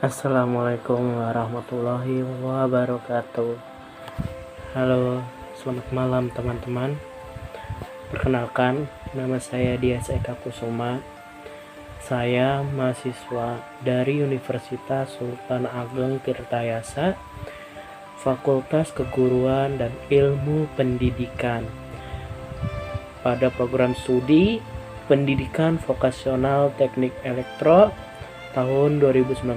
Assalamualaikum warahmatullahi wabarakatuh. Halo, selamat malam teman-teman. Perkenalkan, nama saya Dias Eka Kusuma. Saya mahasiswa dari Universitas Sultan Ageng Tirtayasa, Fakultas Keguruan dan Ilmu Pendidikan, pada program studi Pendidikan Vokasional Teknik Elektro tahun 2019.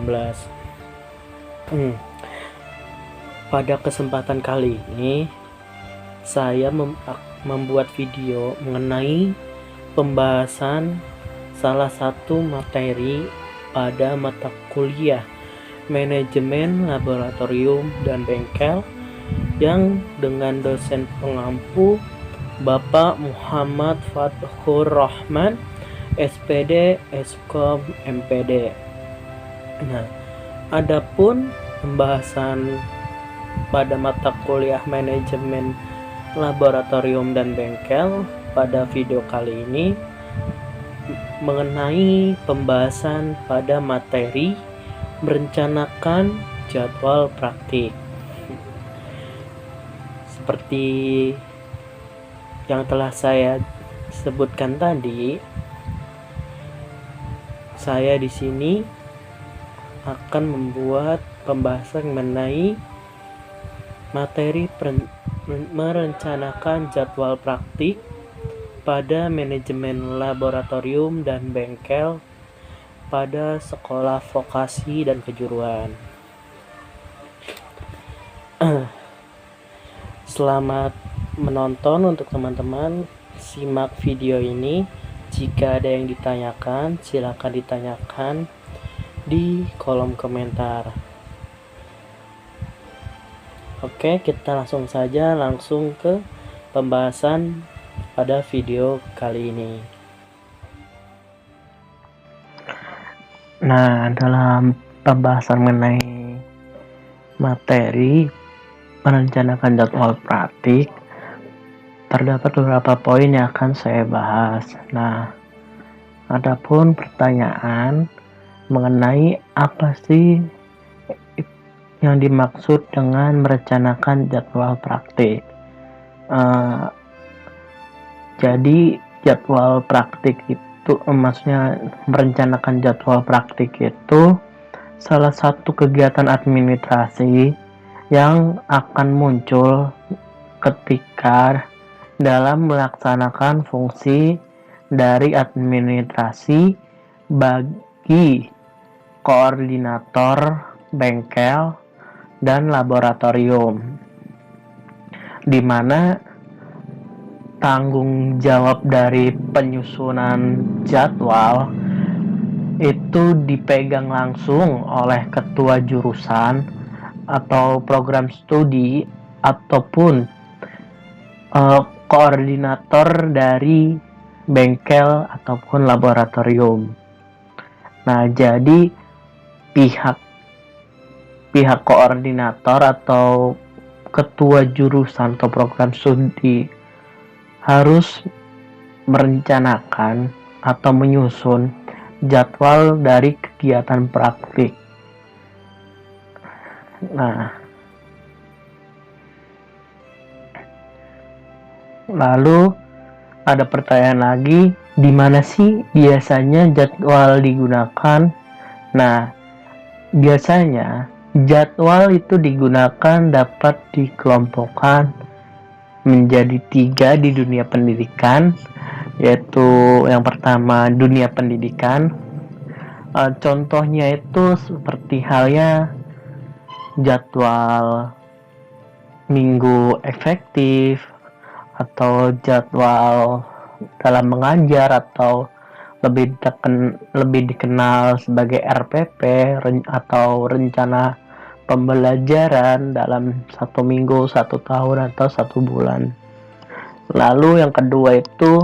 Pada kesempatan kali ini saya membuat video mengenai pembahasan salah satu materi pada mata kuliah Manajemen Laboratorium dan Bengkel yang dengan dosen pengampu Bapak Muhammad Fathur Rahman, SPD, Eskom, MPD. Nah, adapun pembahasan pada mata kuliah Manajemen Laboratorium dan Bengkel pada video kali ini mengenai pembahasan pada materi merencanakan jadwal praktik. Seperti yang telah saya sebutkan tadi, saya di sini akan membuat pembahasan mengenai materi merencanakan jadwal praktik pada manajemen laboratorium dan bengkel pada sekolah vokasi dan kejuruan. Selamat menonton untuk teman-teman. Simak video ini. Jika ada yang ditanyakan, silakan ditanyakan di kolom komentar. Oke, kita langsung ke pembahasan pada video kali ini. Nah, dalam pembahasan mengenai materi merencanakan jadwal praktik, terdapat beberapa poin yang akan saya bahas. Nah, adapun pertanyaan mengenai apa sih yang dimaksud dengan merencanakan jadwal praktik. Jadi jadwal praktik itu maksudnya merencanakan jadwal praktik itu salah satu kegiatan administrasi yang akan muncul ketika dalam melaksanakan fungsi dari administrasi bagi koordinator bengkel dan laboratorium, di mana tanggung jawab dari penyusunan jadwal itu dipegang langsung oleh ketua jurusan atau program studi ataupun koordinator dari bengkel ataupun laboratorium. Nah, jadi pihak koordinator atau ketua jurusan atau program studi harus merencanakan atau menyusun jadwal dari kegiatan praktik. Nah, lalu ada pertanyaan lagi, di mana sih biasanya jadwal digunakan? Nah, biasanya jadwal itu digunakan dapat dikelompokkan menjadi 3 di dunia pendidikan, yaitu yang pertama dunia pendidikan. Contohnya itu seperti halnya jadwal minggu efektif atau jadwal dalam mengajar atau lebih dikenal sebagai RPP atau rencana pembelajaran dalam 1 minggu, 1 tahun atau 1 bulan. Lalu yang kedua itu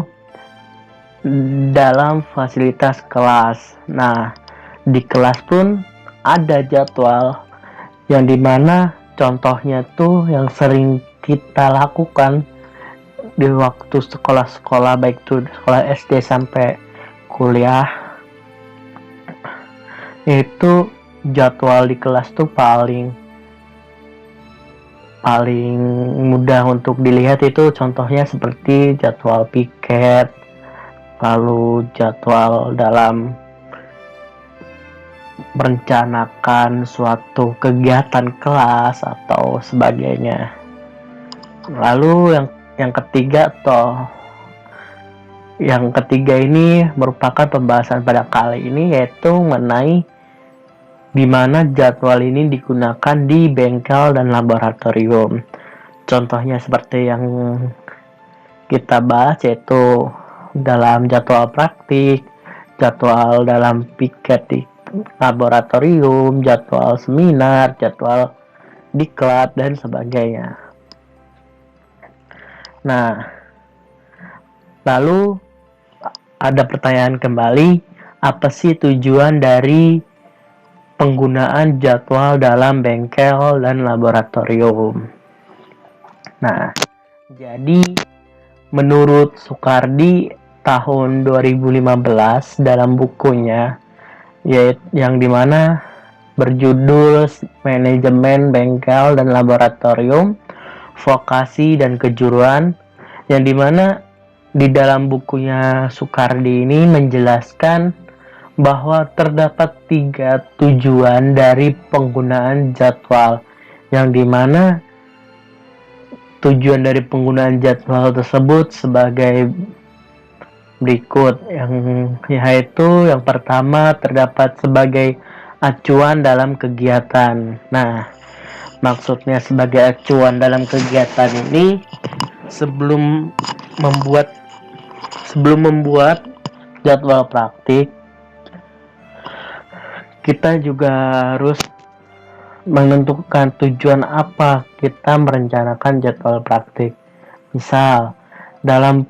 dalam fasilitas kelas. Nah, di kelas pun ada jadwal yang dimana contohnya tuh yang sering kita lakukan di waktu sekolah-sekolah, baik itu sekolah SD sampai kuliah, itu jadwal di kelas tuh paling mudah untuk dilihat itu contohnya seperti jadwal piket, lalu jadwal dalam merencanakan suatu kegiatan kelas atau sebagainya. Lalu yang ketiga ini merupakan pembahasan pada kali ini, yaitu mengenai di mana jadwal ini digunakan di bengkel dan laboratorium. Contohnya seperti yang kita bahas, yaitu dalam jadwal praktik, jadwal dalam piket di laboratorium, jadwal seminar, jadwal diklat, dan sebagainya. Nah, lalu ada pertanyaan kembali, apa sih tujuan dari penggunaan jadwal dalam bengkel dan laboratorium? Nah, jadi menurut Soekardi tahun 2015 dalam bukunya, yang dimana berjudul Manajemen Bengkel dan Laboratorium, Vokasi dan Kejuruan, yang dimana di dalam bukunya Soekardi ini menjelaskan bahwa terdapat 3 tujuan dari penggunaan jadwal, yang dimana tujuan dari penggunaan jadwal tersebut sebagai berikut, yaitu yang pertama terdapat sebagai acuan dalam kegiatan. Nah, maksudnya sebagai acuan dalam kegiatan ini, sebelum membuat jadwal praktik, kita juga harus menentukan tujuan apa kita merencanakan jadwal praktik. Misal, dalam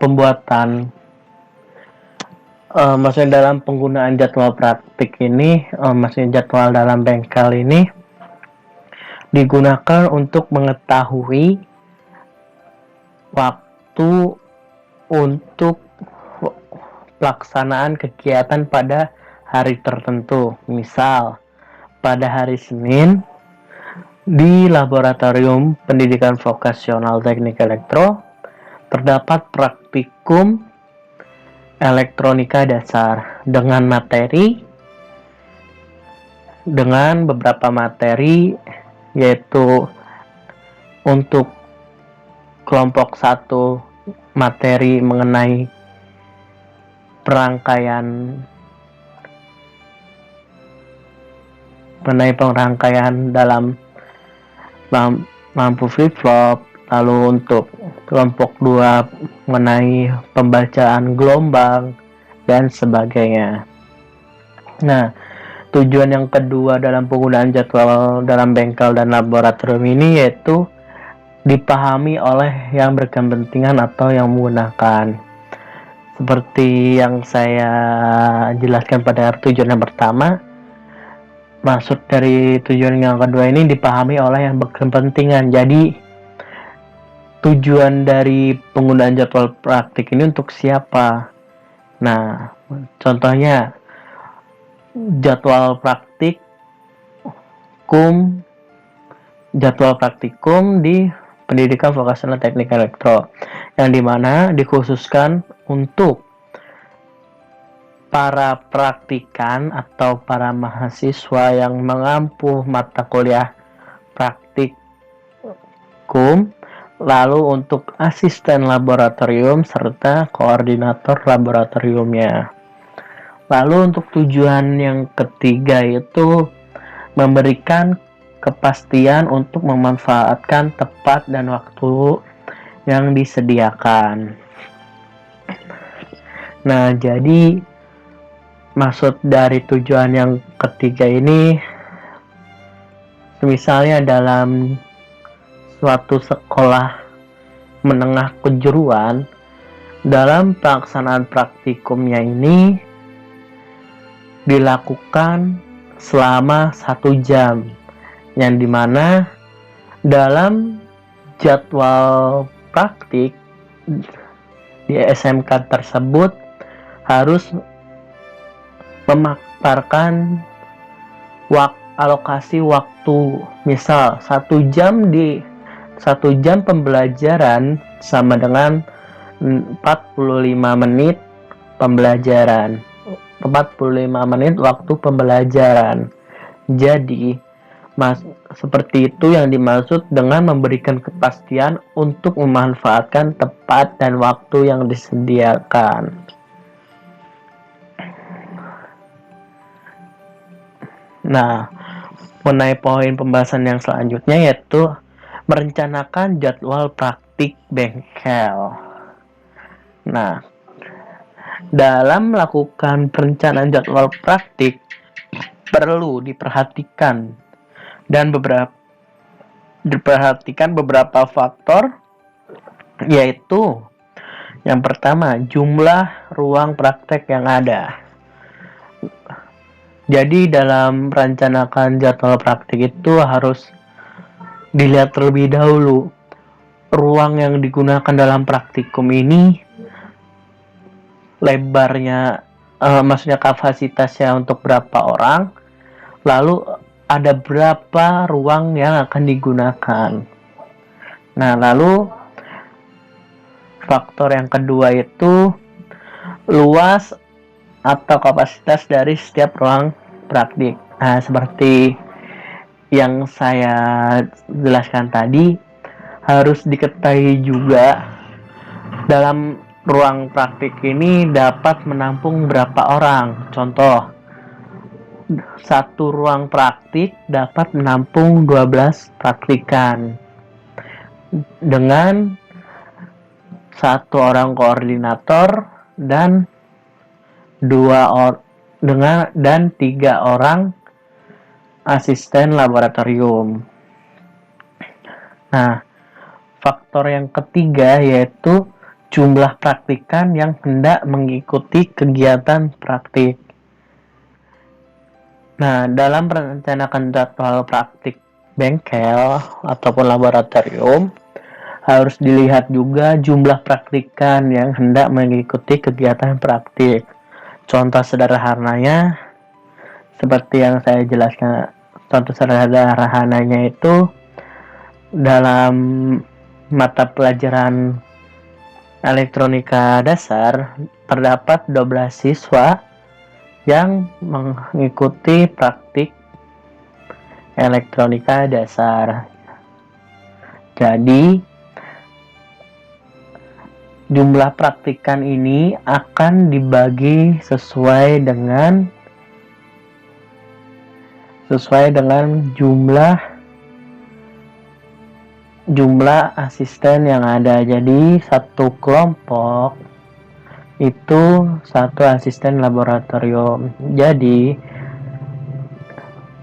dalam penggunaan jadwal praktik ini, maksudnya jadwal dalam bengkel ini digunakan untuk mengetahui waktu untuk pelaksanaan kegiatan pada hari tertentu. Misal, pada hari Senin di Laboratorium Pendidikan Vokasional Teknik Elektro terdapat praktikum elektronika dasar dengan beberapa materi, yaitu untuk kelompok 1 materi mengenai pengerangkaian dalam lampu flip-flop, lalu untuk kelompok 2 mengenai pembacaan gelombang dan sebagainya. Nah, tujuan yang kedua dalam penggunaan jadwal dalam bengkel dan laboratorium ini yaitu dipahami oleh yang berkepentingan atau yang menggunakan. Seperti yang saya jelaskan pada tujuan yang pertama, maksud dari tujuan yang kedua ini dipahami oleh yang berkepentingan. Jadi tujuan dari penggunaan jadwal praktik ini untuk siapa? Nah, contohnya jadwal praktikum di Pendidikan Vokasional Teknik Elektro, yang dimana dikhususkan untuk para praktikan atau para mahasiswa yang mengampu mata kuliah praktikum, lalu untuk asisten laboratorium serta koordinator laboratoriumnya. Lalu untuk tujuan yang ketiga itu memberikan kepastian untuk memanfaatkan tepat dan waktu yang disediakan. Nah, jadi maksud dari tujuan yang ketiga ini, misalnya dalam suatu sekolah menengah kejuruan, dalam pelaksanaan praktikumnya ini dilakukan selama 1 jam, yang dimana dalam jadwal praktik di SMK tersebut harus memaparkan alokasi waktu, misal 1 jam pembelajaran sama dengan 45 menit pembelajaran, 45 menit waktu pembelajaran. Jadi seperti itu yang dimaksud dengan memberikan kepastian untuk memanfaatkan tempat dan waktu yang disediakan. Nah, mengenai poin pembahasan yang selanjutnya yaitu merencanakan jadwal praktik bengkel. Nah, dalam melakukan perencanaan jadwal praktik perlu diperhatikan beberapa faktor, yaitu yang pertama, jumlah ruang praktek yang ada. Jadi dalam merencanakan jadwal praktik itu harus dilihat terlebih dahulu ruang yang digunakan dalam praktikum ini, lebarnya, maksudnya kapasitasnya untuk berapa orang, lalu ada berapa ruang yang akan digunakan. Nah, lalu faktor yang kedua itu luas atau kapasitas dari setiap ruang praktik. Nah, seperti yang saya jelaskan tadi, harus diketahui juga dalam ruang praktik ini dapat menampung berapa orang. Contoh, satu ruang praktik dapat menampung 12 praktikan dengan 1 orang koordinator dan 3 orang asisten laboratorium. Nah, faktor yang ketiga yaitu jumlah praktikan yang hendak mengikuti kegiatan praktik. Nah, dalam merencanakan jadwal praktik bengkel ataupun laboratorium, harus dilihat juga jumlah praktikan yang hendak mengikuti kegiatan praktik. Contoh sederhananya, seperti yang saya jelaskan, contoh sederhananya itu dalam mata pelajaran elektronika dasar terdapat 12 siswa yang mengikuti praktik elektronika dasar. Jadi jumlah praktikan ini akan dibagi sesuai dengan jumlah asisten yang ada. Jadi satu kelompok itu 1 asisten laboratorium. Jadi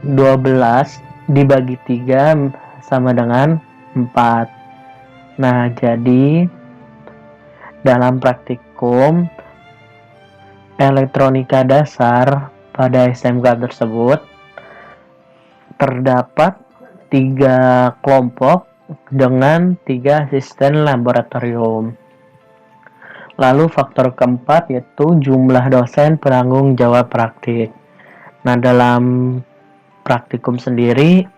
12 dibagi 3 sama dengan 4. Nah, jadi dalam praktikum elektronika dasar pada SMK tersebut terdapat 3 kelompok dengan 3 asisten laboratorium. Lalu faktor keempat yaitu jumlah dosen penanggung jawab praktik. Nah, dalam praktikum sendiri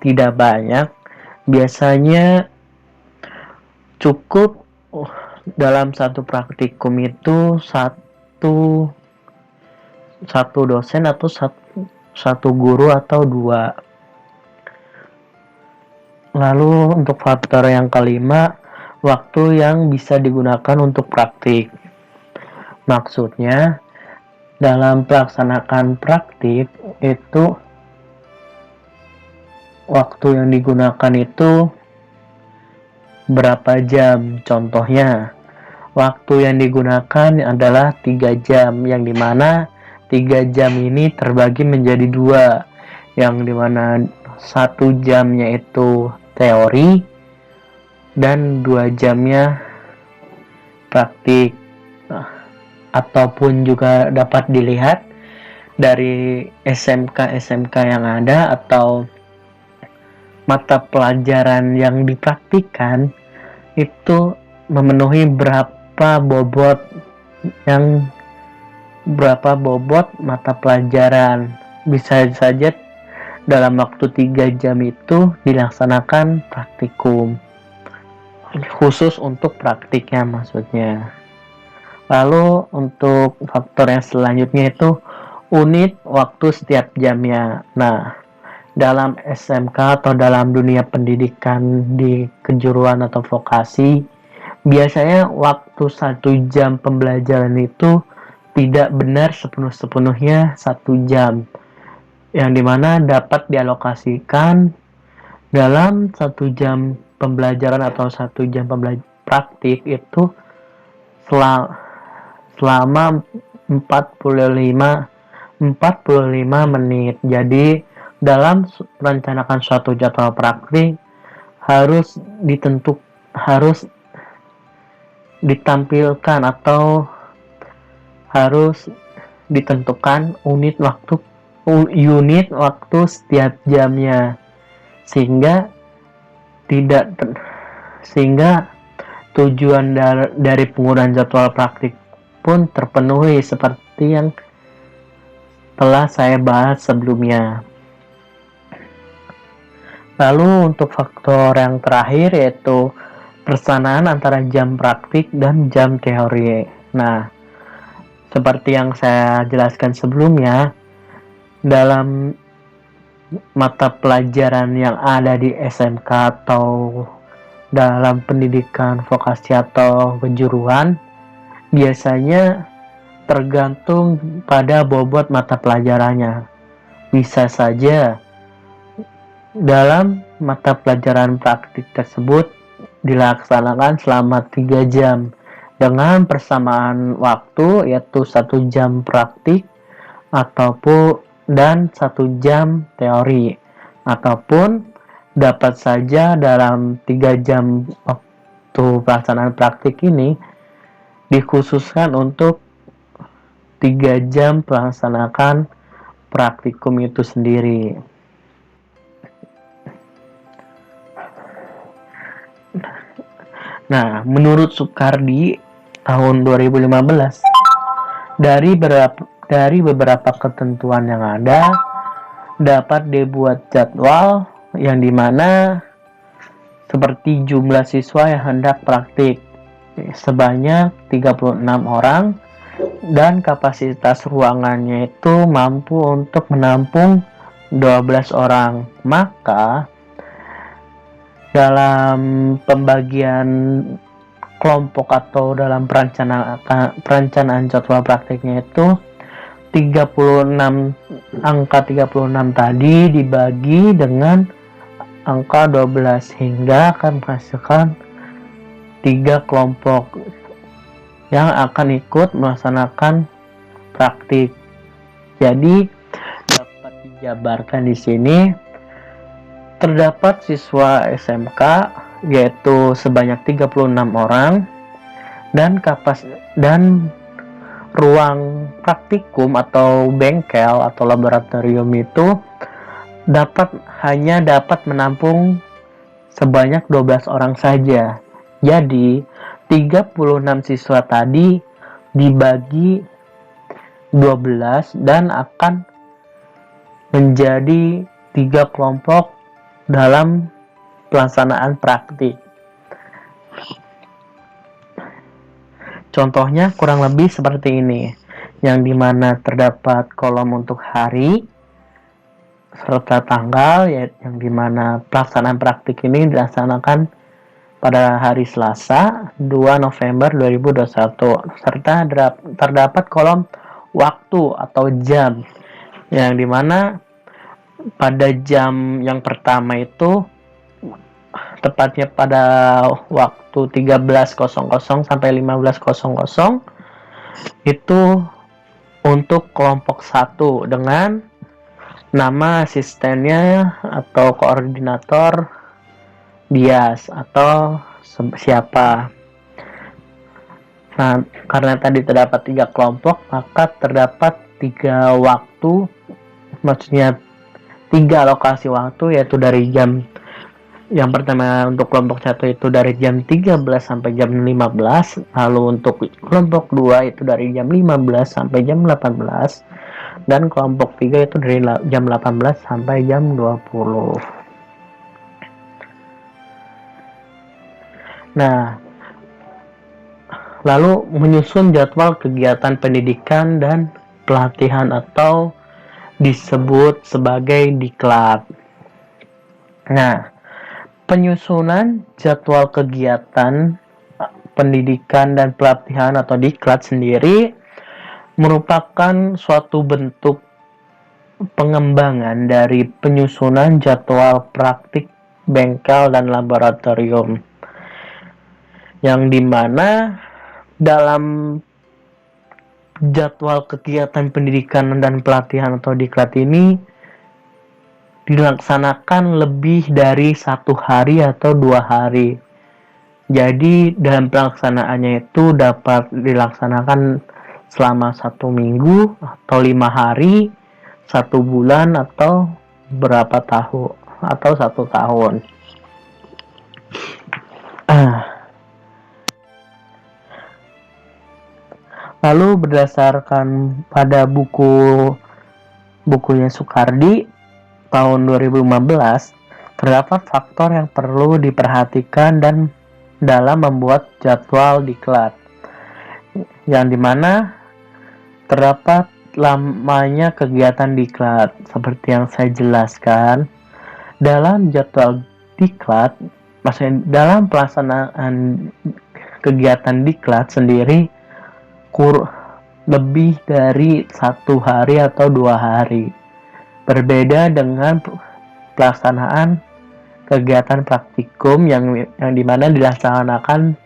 tidak banyak, biasanya cukup dalam satu praktikum itu satu dosen atau satu guru atau 2. Lalu untuk faktor yang kelima, waktu yang bisa digunakan untuk praktik. Maksudnya dalam pelaksanakan praktik itu waktu yang digunakan itu berapa jam. Contohnya, waktu yang digunakan adalah 3 jam, yang dimana 3 jam ini terbagi menjadi 2, yang dimana 1 jamnya itu teori dan 2 jamnya praktik. Ataupun juga dapat dilihat dari SMK yang ada atau mata pelajaran yang dipraktikkan itu memenuhi berapa bobot mata pelajaran. Bisa saja dalam waktu 3 jam itu dilaksanakan praktikum. Khusus untuk praktiknya maksudnya. Lalu untuk faktor yang selanjutnya itu unit waktu setiap jamnya. Nah, dalam SMK atau dalam dunia pendidikan di kejuruan atau vokasi, biasanya waktu 1 jam pembelajaran itu tidak benar sepenuhnya 1 jam, yang dimana dapat dialokasikan dalam 1 jam pembelajaran atau 1 jam praktik itu selama 45 menit. Jadi dalam merencanakan suatu jadwal praktik harus ditampilkan atau harus ditentukan unit waktu setiap jamnya, sehingga tujuan dari penggunaan jadwal praktik pun terpenuhi seperti yang telah saya bahas sebelumnya. Lalu untuk faktor yang terakhir yaitu persamaan antara jam praktik dan jam teori. Nah, seperti yang saya jelaskan sebelumnya, dalam mata pelajaran yang ada di SMK atau dalam pendidikan vokasi atau kejuruan, biasanya tergantung pada bobot mata pelajarannya. Bisa saja dalam mata pelajaran praktik tersebut dilaksanakan selama 3 jam dengan persamaan waktu yaitu 1 jam praktik dan 1 jam teori, ataupun dapat saja dalam 3 jam waktu pelaksanaan praktik ini dikhususkan untuk 3 jam melaksanakan praktikum itu sendiri. Nah, menurut Soekardi tahun 2015, dari beberapa ketentuan yang ada dapat dibuat jadwal yang dimana seperti jumlah siswa yang hendak praktik sebanyak 36 orang dan kapasitas ruangannya itu mampu untuk menampung 12 orang. Maka dalam pembagian kelompok atau dalam perencanaan jadwal praktiknya itu 36 tadi dibagi dengan angka 12 hingga akan menghasilkan 3 kelompok yang akan ikut melaksanakan praktik. Jadi dapat dijabarkan di sini terdapat siswa SMK yaitu sebanyak 36 orang dan ruang praktikum atau bengkel atau laboratorium itu hanya dapat menampung sebanyak 12 orang saja. Jadi 36 siswa tadi dibagi 12 dan akan menjadi 3 kelompok dalam pelaksanaan praktik. Contohnya kurang lebih seperti ini, yang dimana terdapat kolom untuk hari serta tanggal, yang dimana pelaksanaan praktik ini dilaksanakan pada hari Selasa 2 November 2021, serta terdapat kolom waktu atau jam, yang dimana pada jam yang pertama itu tepatnya pada waktu 13.00 sampai 15.00 itu untuk kelompok 1 dengan nama asistennya atau koordinator bias atau siapa. Nah, karena tadi terdapat 3 kelompok, maka terdapat 3 waktu, maksudnya 3 lokasi waktu, yaitu dari jam yang pertama untuk kelompok 1 itu dari jam 13 sampai jam 15, lalu untuk kelompok 2 itu dari jam 15 sampai jam 18, dan kelompok 3 itu dari jam 18 sampai jam 20. Nah, lalu menyusun jadwal kegiatan pendidikan dan pelatihan atau disebut sebagai diklat. Nah, penyusunan jadwal kegiatan pendidikan dan pelatihan atau diklat sendiri merupakan suatu bentuk pengembangan dari penyusunan jadwal praktik bengkel dan laboratorium, yang dimana dalam jadwal kegiatan pendidikan dan pelatihan atau diklat ini dilaksanakan lebih dari 1 hari atau 2 hari. Jadi dalam pelaksanaannya itu dapat dilaksanakan selama 1 minggu atau 5 hari, 1 bulan atau berapa tahun atau 1 tahun. Lalu berdasarkan pada bukunya Soekardi tahun 2015, terdapat faktor yang perlu diperhatikan dan dalam membuat jadwal diklat, yang dimana terdapat lamanya kegiatan diklat. Seperti yang saya jelaskan, dalam jadwal diklat, maksudnya dalam pelaksanaan kegiatan diklat sendiri lebih dari 1 hari atau 2 hari. Berbeda dengan pelaksanaan kegiatan praktikum yang dimana dilaksanakan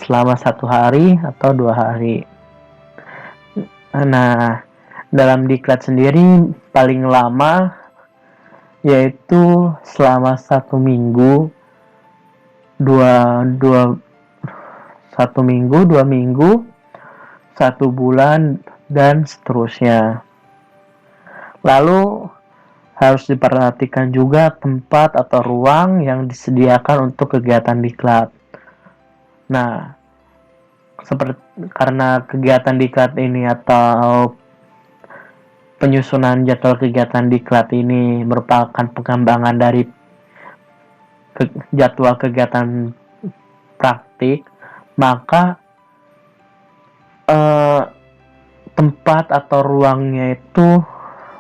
selama 1 hari atau 2 hari. Nah, dalam diklat sendiri paling lama yaitu selama 1 minggu, 2 minggu, 1 bulan, dan seterusnya. Lalu harus diperhatikan juga tempat atau ruang yang disediakan untuk kegiatan diklat. Nah, karena kegiatan diklat ini atau penyusunan jadwal kegiatan diklat ini merupakan pengembangan dari jadwal kegiatan praktik, maka tempat atau ruangnya itu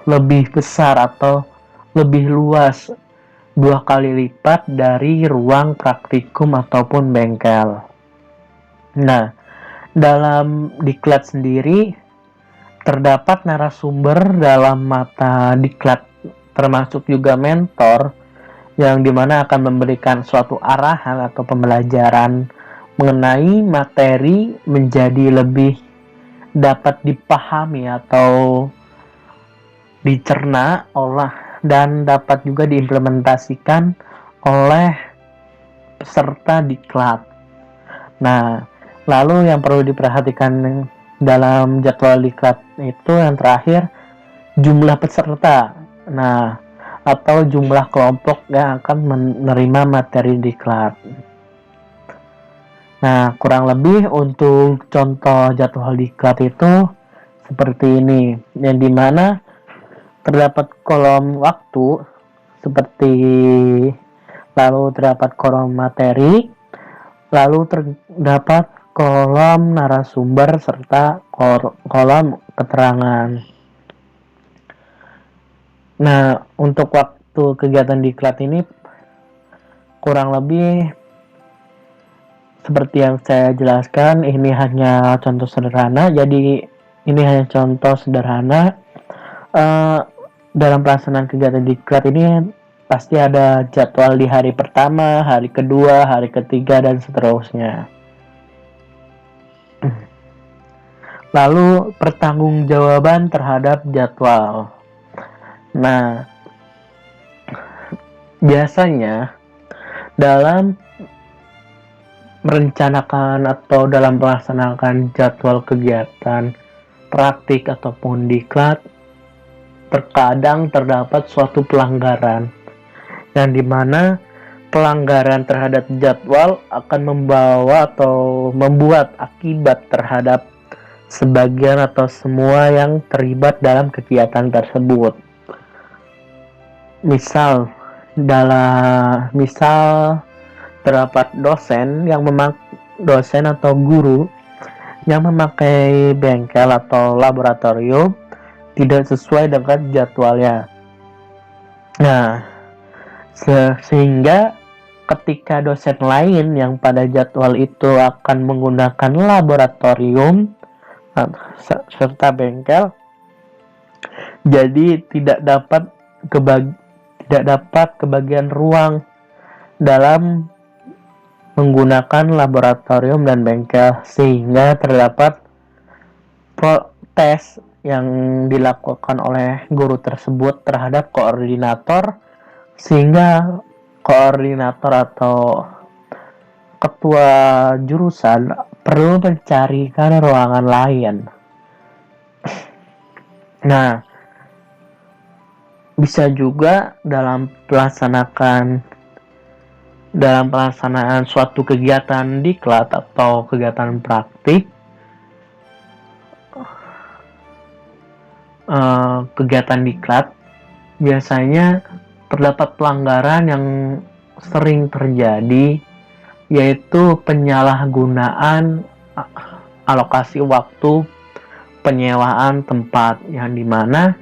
lebih besar atau lebih luas, 2 kali lipat dari ruang praktikum ataupun bengkel. Nah, dalam diklat sendiri terdapat narasumber dalam mata diklat, termasuk juga mentor, yang dimana akan memberikan suatu arahan atau pembelajaran mengenai materi menjadi lebih dapat dipahami atau dicerna dan dapat juga diimplementasikan oleh peserta diklat. Nah, lalu yang perlu diperhatikan dalam jadwal diklat itu yang terakhir, jumlah peserta. Nah, atau jumlah kelompok yang akan menerima materi diklat. Nah, kurang lebih untuk contoh jadwal diklat itu seperti ini, yang dimana terdapat kolom waktu seperti, lalu terdapat kolom materi, lalu terdapat kolom narasumber serta kolom keterangan. Nah, untuk waktu kegiatan diklat ini kurang lebih seperti yang saya jelaskan, ini hanya contoh sederhana. Jadi ini hanya contoh sederhana. Dalam pelaksanaan kegiatan diklat ini pasti ada jadwal di hari pertama, hari kedua, hari ketiga, dan seterusnya. Lalu pertanggungjawaban terhadap jadwal. Nah, biasanya dalam merencanakan atau dalam melaksanakan jadwal kegiatan praktik ataupun diklat, terkadang terdapat suatu pelanggaran, yang dimana pelanggaran terhadap jadwal akan membawa atau membuat akibat terhadap sebagian atau semua yang terlibat dalam kegiatan tersebut. Misal terdapat dosen atau guru yang memakai bengkel atau laboratorium tidak sesuai dengan jadwalnya. Nah, sehingga ketika dosen lain yang pada jadwal itu akan menggunakan laboratorium serta bengkel, jadi tidak dapat kebagian ruang dalam menggunakan laboratorium dan bengkel, sehingga terdapat protes yang dilakukan oleh guru tersebut terhadap koordinator, sehingga koordinator atau ketua jurusan perlu mencarikan ruangan lain. Nah, bisa juga dalam pelaksanaan suatu kegiatan diklat atau kegiatan praktik, kegiatan diklat biasanya terdapat pelanggaran yang sering terjadi, yaitu penyalahgunaan alokasi waktu, penyewaan tempat, yang dimana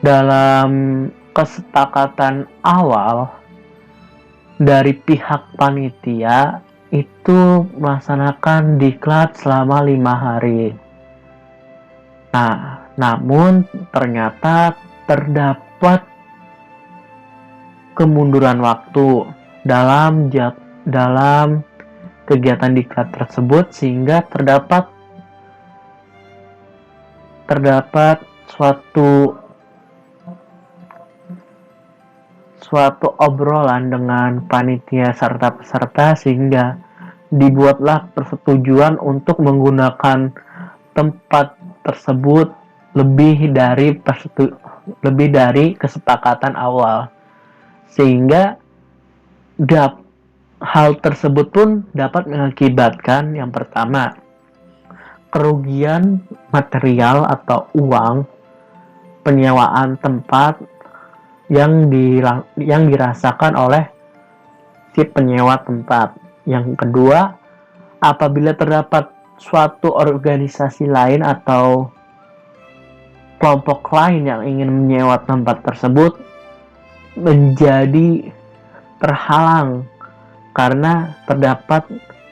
dalam kesepakatan awal dari pihak panitia itu melaksanakan diklat selama 5 hari. Nah, namun ternyata terdapat kemunduran waktu dalam kegiatan diklat tersebut, sehingga terdapat suatu obrolan dengan panitia serta peserta, sehingga dibuatlah persetujuan untuk menggunakan tempat tersebut lebih dari kesepakatan awal, sehingga hal tersebut pun dapat mengakibatkan yang pertama, kerugian material atau uang penyewaan tempat yang dirasakan oleh si penyewa tempat. Yang kedua, apabila terdapat suatu organisasi lain atau kelompok lain yang ingin menyewa tempat tersebut menjadi terhalang karena terdapat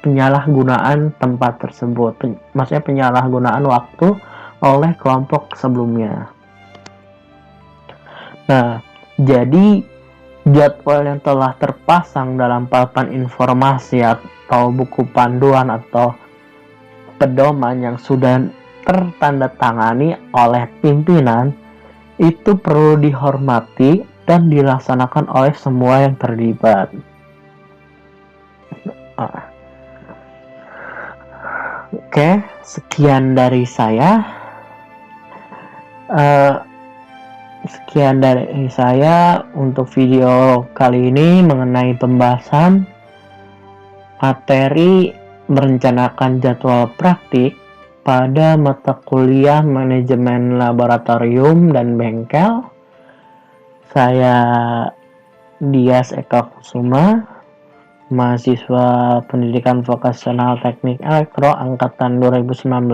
penyalahgunaan tempat tersebut, maksudnya penyalahgunaan waktu oleh kelompok sebelumnya. Nah, jadi jadwal yang telah terpasang dalam papan informasi atau buku panduan atau pedoman yang sudah tertandatangani oleh pimpinan itu perlu dihormati dan dilaksanakan oleh semua yang terlibat. Oke, sekian dari saya. Untuk video kali ini mengenai pembahasan materi merencanakan jadwal praktik pada mata kuliah manajemen laboratorium dan bengkel. Saya Dias Eka Kusuma, mahasiswa pendidikan vokasional teknik elektro angkatan 2019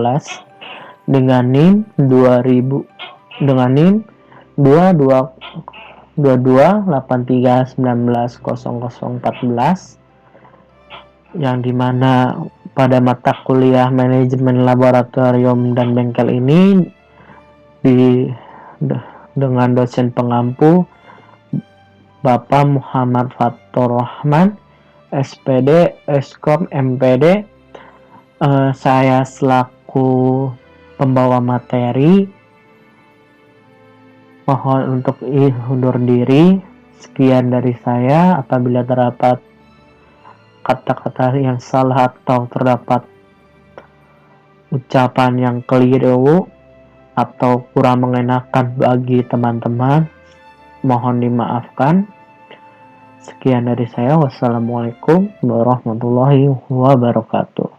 dengan NIM 2283190014, yang dimana pada mata kuliah manajemen laboratorium dan bengkel ini dengan dosen pengampu Bapak Muhammad Fatur Rahman, SPD, Eskom, MPD. Saya selaku pembawa materi mohon untuk undur diri. Sekian dari saya. Apabila terdapat kata-kata yang salah atau terdapat ucapan yang keliru atau kurang mengenakan bagi teman-teman, mohon dimaafkan. Sekian dari saya. Wassalamualaikum warahmatullahi wabarakatuh.